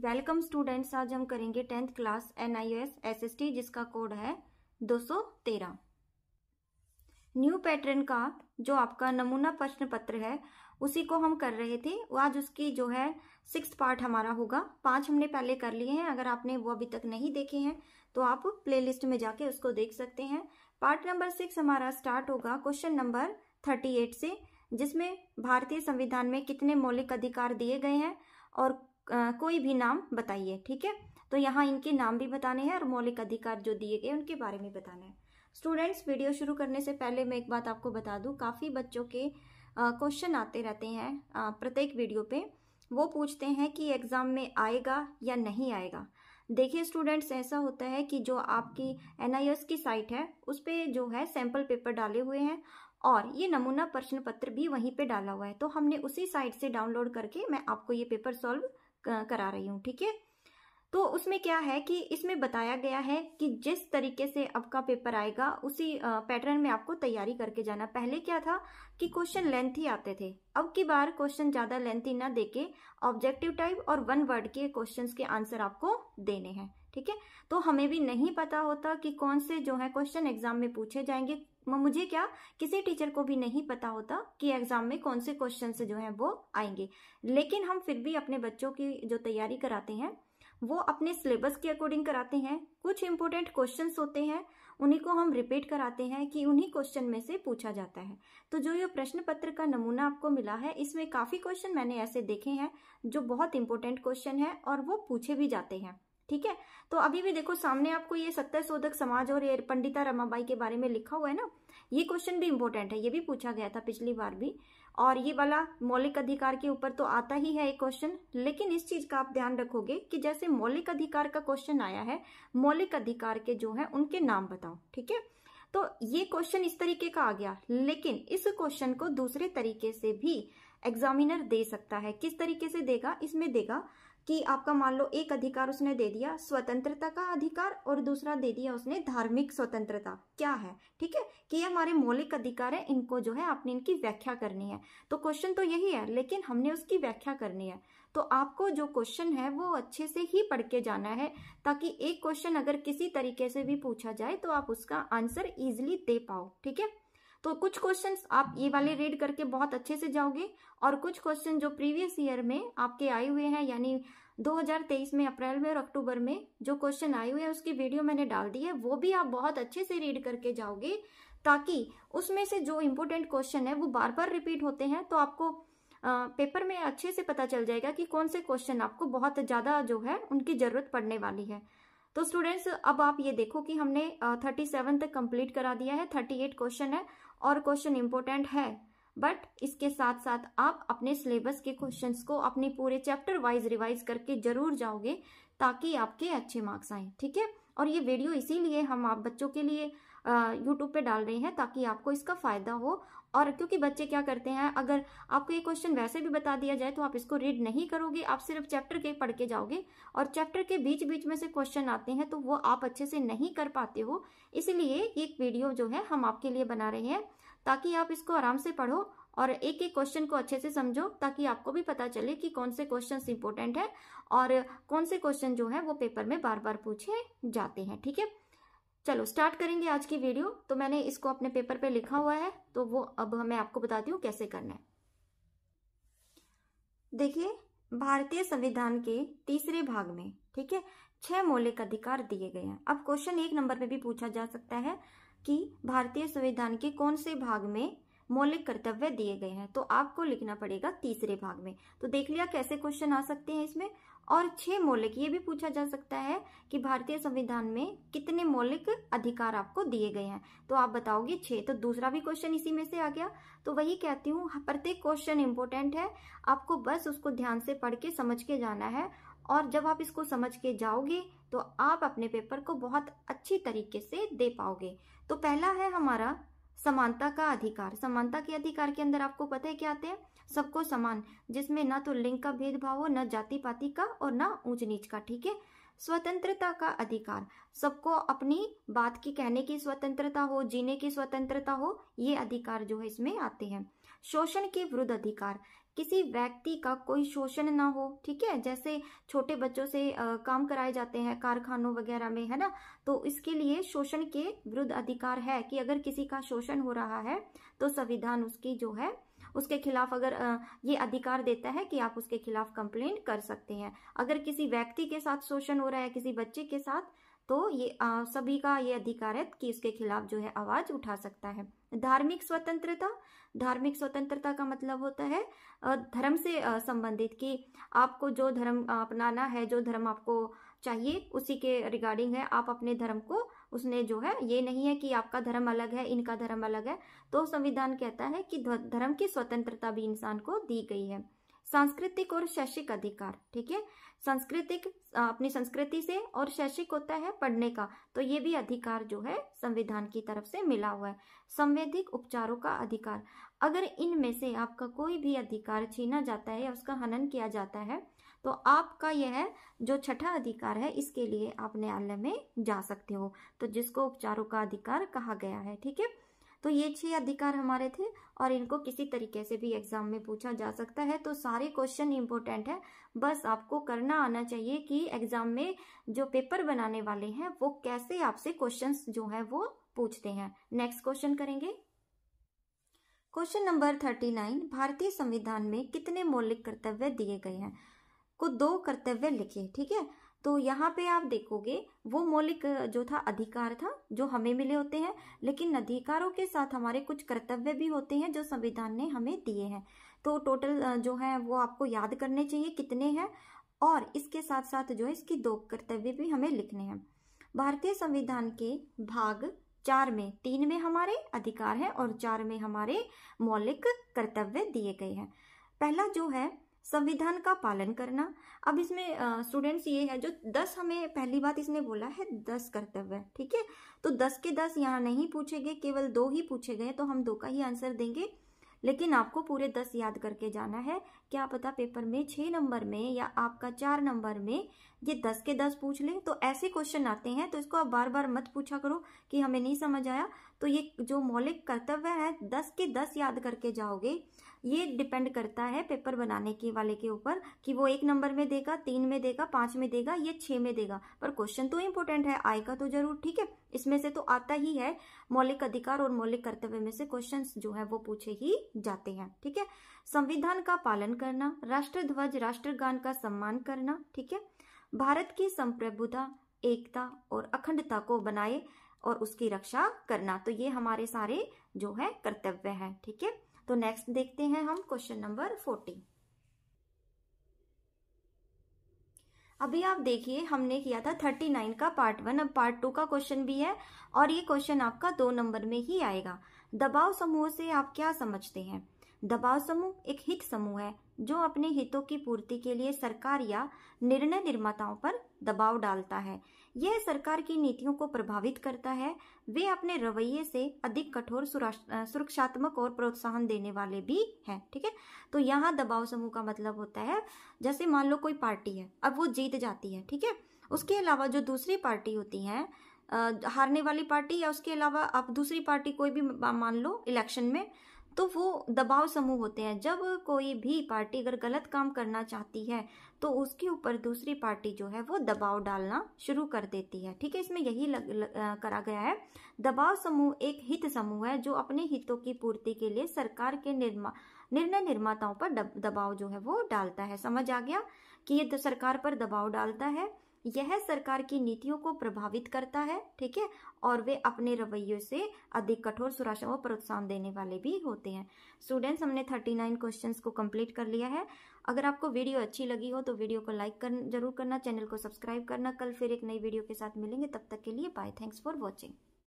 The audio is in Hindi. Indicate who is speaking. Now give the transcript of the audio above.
Speaker 1: वेलकम स्टूडेंट्स, आज हम करेंगे 10th क्लास NIOS SST जिसका कोड है 213। न्यू पैटर्न का जो आपका नमूना प्रश्न पत्र है उसी को हम कर रहे थे। आज उसकी जो है 6th पार्ट हमारा होगा। 5 हमने पहले कर लिए हैं। अगर आपने वो अभी तक नहीं देखे हैं तो आप प्लेलिस्ट में जाके उसको देख सकते हैं। पार्ट नंबर 6 हमारा स्टार्ट होगा क्वेश्चन नंबर 38 से, जिसमें भारतीय संविधान में कितने मौलिक अधिकार दिए गए हैं और कोई भी नाम बताइए। ठीक है, तो यहाँ इनके नाम भी बताने हैं और मौलिक अधिकार जो दिए गए उनके बारे में बताना है। स्टूडेंट्स, वीडियो शुरू करने से पहले मैं एक बात आपको बता दूं, काफ़ी बच्चों के क्वेश्चन आते रहते हैं प्रत्येक वीडियो पे। वो पूछते हैं कि एग्ज़ाम में आएगा या नहीं आएगा। देखिए स्टूडेंट्स, ऐसा होता है कि जो आपकी NIOS की साइट है उस पर जो है सैम्पल पेपर डाले हुए हैं और ये नमूना प्रश्न पत्र भी वहीं पे डाला हुआ है। तो हमने उसी साइट से डाउनलोड करके मैं आपको ये पेपर सॉल्व करा रही हूँ। ठीक है, तो उसमें क्या है कि इसमें बताया गया है कि जिस तरीके से आपका पेपर आएगा उसी पैटर्न में आपको तैयारी करके जाना। पहले क्या था कि क्वेश्चन लेंथी आते थे, अब की बार क्वेश्चन ज्यादा लेंथी ना देके ऑब्जेक्टिव टाइप और 1 वर्ड के क्वेश्चंस के आंसर आपको देने हैं। ठीक है, तो हमें भी नहीं पता होता कि कौन से जो है क्वेश्चन एग्जाम में पूछे जाएंगे। मुझे क्या, किसी टीचर को भी नहीं पता होता कि एग्जाम में कौन से क्वेश्चन जो है वो आएंगे, लेकिन हम फिर भी अपने बच्चों की जो तैयारी कराते हैं वो अपने सिलेबस के अकॉर्डिंग कराते हैं। कुछ इंपॉर्टेंट क्वेश्चंस होते हैं उन्हीं को हम रिपीट कराते हैं कि उन्हीं क्वेश्चन में से पूछा जाता है। तो जो ये प्रश्न पत्र का नमूना आपको मिला है इसमें काफी क्वेश्चन मैंने ऐसे देखे हैं जो बहुत इंपॉर्टेंट क्वेश्चन है और वो पूछे भी जाते हैं। ठीक है, तो अभी भी देखो सामने आपको ये सत्यशोधक समाज और ये पंडिता रमाबाई के बारे में लिखा हुआ है ना, ये क्वेश्चन भी इंपॉर्टेंट है, ये भी पूछा गया था पिछली बार भी। और ये वाला मौलिक अधिकार के ऊपर तो आता ही है एक क्वेश्चन, लेकिन इस चीज का आप ध्यान रखोगे कि जैसे मौलिक अधिकार का क्वेश्चन आया है, मौलिक अधिकार के जो है उनके नाम बताओ। ठीक है, तो ये क्वेश्चन इस तरीके का आ गया, लेकिन इस क्वेश्चन को दूसरे तरीके से भी एग्जामिनर दे सकता है। किस तरीके से देगा, इसमें देगा कि आपका मान लो एक अधिकार उसने दे दिया स्वतंत्रता का अधिकार और दूसरा दे दिया उसने धार्मिक स्वतंत्रता। क्या है, ठीक है, कि ये हमारे मौलिक अधिकार है, इनको जो है आपने इनकी व्याख्या करनी है। तो क्वेश्चन तो यही है लेकिन हमने उसकी व्याख्या करनी है। तो आपको जो क्वेश्चन है वो अच्छे से ही पढ़ के जाना है, ताकि एक क्वेश्चन अगर किसी तरीके से भी पूछा जाए तो आप उसका आंसर इजिली दे पाओ। ठीक है, तो कुछ क्वेश्चंस आप ये वाले रीड करके बहुत अच्छे से जाओगे और कुछ क्वेश्चन जो प्रीवियस ईयर में आपके आए हुए हैं, यानी 2023 में अप्रैल में और अक्टूबर में जो क्वेश्चन आए हुए हैं उसकी वीडियो मैंने डाल दी है, वो भी आप बहुत अच्छे से रीड करके जाओगे, ताकि उसमें से जो इम्पोर्टेंट क्वेश्चन है वो बार बार रिपीट होते हैं तो आपको पेपर में अच्छे से पता चल जाएगा कि कौन से क्वेश्चन आपको बहुत ज्यादा जो है उनकी जरूरत पड़ने वाली है। तो स्टूडेंट्स, अब आप ये देखो कि हमने 37 तक कंप्लीट करा दिया है। 38 क्वेश्चन है और क्वेश्चन इंपॉर्टेंट है, बट इसके साथ साथ आप अपने सिलेबस के क्वेश्चंस को अपने पूरे चैप्टर वाइज रिवाइज करके जरूर जाओगे ताकि आपके अच्छे मार्क्स आए। ठीक है, और ये वीडियो इसीलिए हम आप बच्चों के लिए यूट्यूब पे डाल रहे हैं ताकि आपको इसका फायदा हो। और क्योंकि बच्चे क्या करते हैं, अगर आपको ये क्वेश्चन वैसे भी बता दिया जाए तो आप इसको रीड नहीं करोगे, आप सिर्फ चैप्टर के पढ़ के जाओगे और चैप्टर के बीच बीच में से क्वेश्चन आते हैं तो वो आप अच्छे से नहीं कर पाते हो। इसलिए एक वीडियो जो है हम आपके लिए बना रहे हैं ताकि आप इसको आराम से पढ़ो और एक एक क्वेश्चन को अच्छे से समझो, ताकि आपको भी पता चले कि कौन से क्वेश्चंस इंपॉर्टेंट है और कौन से क्वेश्चन जो है वो पेपर में बार बार पूछे जाते हैं। ठीक है, चलो स्टार्ट करेंगे आज की वीडियो। तो मैंने इसको अपने पेपर पे लिखा हुआ है तो वो अब मैं आपको बताती हूँ कैसे करना है। देखिए, भारतीय संविधान के तीसरे भाग में, ठीक है, 6 मौलिक अधिकार दिए गए हैं। अब क्वेश्चन 1 नंबर पे भी पूछा जा सकता है कि भारतीय संविधान के कौन से भाग में मौलिक कर्तव्य दिए गए हैं, तो आपको लिखना पड़ेगा तीसरे भाग में। तो देख लिया कैसे क्वेश्चन आ सकते हैं इसमें। और 6 मौलिक, ये भी पूछा जा सकता है कि भारतीय संविधान में कितने मौलिक अधिकार आपको दिए गए हैं, तो आप बताओगे 6। तो दूसरा भी क्वेश्चन इसी में से आ गया। तो वही कहती हूँ, प्रत्येक क्वेश्चन इंपॉर्टेंट है, आपको बस उसको ध्यान से पढ़ के समझ के जाना है। और जब आप इसको समझ के जाओगे तो आप अपने पेपर को बहुत अच्छी तरीके से दे पाओगे। तो पहला है हमारा समानता का अधिकार। समानता के अधिकार के अंदर आपको पता है क्या आते हैं, सबको समान, जिसमें ना तो लिंग का भेदभाव हो, ना जाति पाति का और ना ऊंच नीच का। ठीक है, स्वतंत्रता का अधिकार, सबको अपनी बात की कहने की स्वतंत्रता हो, जीने की स्वतंत्रता हो, ये अधिकार जो है इसमें आते हैं। शोषण के विरुद्ध अधिकार, किसी व्यक्ति का कोई शोषण ना हो, ठीक है, जैसे छोटे बच्चों से काम कराए जाते हैं कारखानों वगैरह में, है ना, तो इसके लिए शोषण के विरुद्ध अधिकार है कि अगर किसी का शोषण हो रहा है तो संविधान उसकी जो है उसके खिलाफ अगर ये अधिकार देता है कि आप उसके खिलाफ कंप्लेंट कर सकते हैं। अगर किसी व्यक्ति के साथ शोषण हो रहा है, किसी बच्चे के साथ, तो ये सभी का ये अधिकार है कि उसके खिलाफ जो है आवाज उठा सकता है। धार्मिक स्वतंत्रता, धार्मिक स्वतंत्रता का मतलब होता है धर्म से संबंधित, कि आपको जो धर्म अपनाना है, जो धर्म आपको चाहिए उसी के रिगार्डिंग है, आप अपने धर्म को, उसने जो है ये नहीं है कि आपका धर्म अलग है, इनका धर्म अलग है, तो संविधान कहता है कि धर्म की स्वतंत्रता भी इंसान को दी गई है। सांस्कृतिक और शैक्षिक अधिकार, ठीक है, सांस्कृतिक अपनी संस्कृति से, और शैक्षिक होता है पढ़ने का, तो ये भी अधिकार जो है संविधान की तरफ से मिला हुआ है। संवैधानिक उपचारों का अधिकार, अगर इनमें से आपका कोई भी अधिकार छीना जाता है या उसका हनन किया जाता है तो आपका यह जो छठा अधिकार है इसके लिए आप न्यायालय में जा सकते हो, तो जिसको उपचारों का अधिकार कहा गया है, ठीक है। तो ये 6 अधिकार हमारे थे और इनको किसी तरीके से भी एग्जाम में पूछा जा सकता है, तो सारे क्वेश्चन इंपॉर्टेंट है, बस आपको करना आना चाहिए कि एग्जाम में जो पेपर बनाने वाले हैं वो कैसे आपसे क्वेश्चंस जो है वो पूछते हैं। नेक्स्ट क्वेश्चन करेंगे, क्वेश्चन नंबर 39, भारतीय संविधान में कितने मौलिक कर्तव्य दिए गए हैं? को 2 कर्तव्य लिखे, ठीक है। तो यहाँ पे आप देखोगे वो मौलिक जो था अधिकार था जो हमें मिले होते हैं, लेकिन अधिकारों के साथ हमारे कुछ कर्तव्य भी होते हैं जो संविधान ने हमें दिए हैं। तो टोटल जो है वो आपको याद करने चाहिए कितने हैं, और इसके साथ साथ जो है इसकी 2 कर्तव्य भी हमें लिखने हैं। भारतीय संविधान के भाग 4 में 3 में हमारे अधिकार है और 4 में हमारे मौलिक कर्तव्य दिए गए हैं। पहला जो है संविधान का पालन करना। अब इसमें स्टूडेंट्स ये है जो 10 हमें पहली बात इसने बोला है 10 कर्तव्य, ठीक है, तो 10 के 10 यहाँ नहीं पूछे गए, केवल 2 ही पूछे गए, तो हम 2 का ही आंसर देंगे, लेकिन आपको पूरे 10 याद करके जाना है। क्या पता पेपर में 6 नंबर में या आपका 4 नंबर में ये 10 के 10 पूछ ले, तो ऐसे क्वेश्चन आते हैं, तो इसको आप बार बार मत पूछा करो कि हमें नहीं समझ आया। तो ये जो मौलिक कर्तव्य है 10 के 10 याद करके जाओगे, ये डिपेंड करता है पेपर बनाने के वाले के ऊपर कि वो 1 नंबर में देगा, 3 में देगा, 5 में देगा, ये 6 में देगा, पर क्वेश्चन तो इंपॉर्टेंट है, आएगा तो जरूर, ठीक है, इसमें से तो आता ही है, मौलिक अधिकार और मौलिक कर्तव्य में से क्वेश्चंस जो है वो पूछे ही जाते हैं, ठीक है। संविधान का पालन करना, राष्ट्र ध्वज राष्ट्रगान का सम्मान करना, ठीक है, भारत की संप्रभुता, एकता और अखंडता को बनाए और उसकी रक्षा करना, तो ये हमारे सारे जो है कर्तव्य है, ठीक है। तो नेक्स्ट देखते हैं हम क्वेश्चन नंबर 40। अभी आप देखिए हमने किया था 39 का पार्ट 1, अब पार्ट 2 का क्वेश्चन भी है और ये क्वेश्चन आपका 2 नंबर में ही आएगा। दबाव समूह से आप क्या समझते हैं? दबाव समूह एक हित समूह है जो अपने हितों की पूर्ति के लिए सरकार या निर्णय निर्माताओं पर दबाव डालता है। यह सरकार की नीतियों को प्रभावित करता है। वे अपने रवैये से अधिक कठोर, सुरक्षात्मक और प्रोत्साहन देने वाले भी हैं, ठीक है। तो यहाँ दबाव समूह का मतलब होता है, जैसे मान लो कोई पार्टी है, अब वो जीत जाती है, ठीक है, उसके अलावा जो दूसरी पार्टी होती है, हारने वाली पार्टी, या उसके अलावा आप दूसरी पार्टी कोई भी मान लो इलेक्शन में, तो वो दबाव समूह होते हैं। जब कोई भी पार्टी अगर गलत काम करना चाहती है तो उसके ऊपर दूसरी पार्टी जो है वो दबाव डालना शुरू कर देती है, ठीक है। इसमें यही करा गया है। दबाव समूह एक हित समूह है जो अपने हितों की पूर्ति के लिए सरकार के निर्णय निर्माताओं पर दबाव जो है वो डालता है। समझ आ गया कि ये सरकार पर दबाव डालता है, यह सरकार की नीतियों को प्रभावित करता है, ठीक है, और वे अपने रवैयों से अधिक कठोर, सुरक्षा और प्रोत्साहन देने वाले भी होते हैं। स्टूडेंट्स, हमने 39 क्वेश्चंस को कंप्लीट कर लिया है। अगर आपको वीडियो अच्छी लगी हो तो वीडियो को लाइक जरूर करना, चैनल को सब्सक्राइब करना। कल फिर एक नई वीडियो के साथ मिलेंगे, तब तक के लिए बाय। Thanks for watching.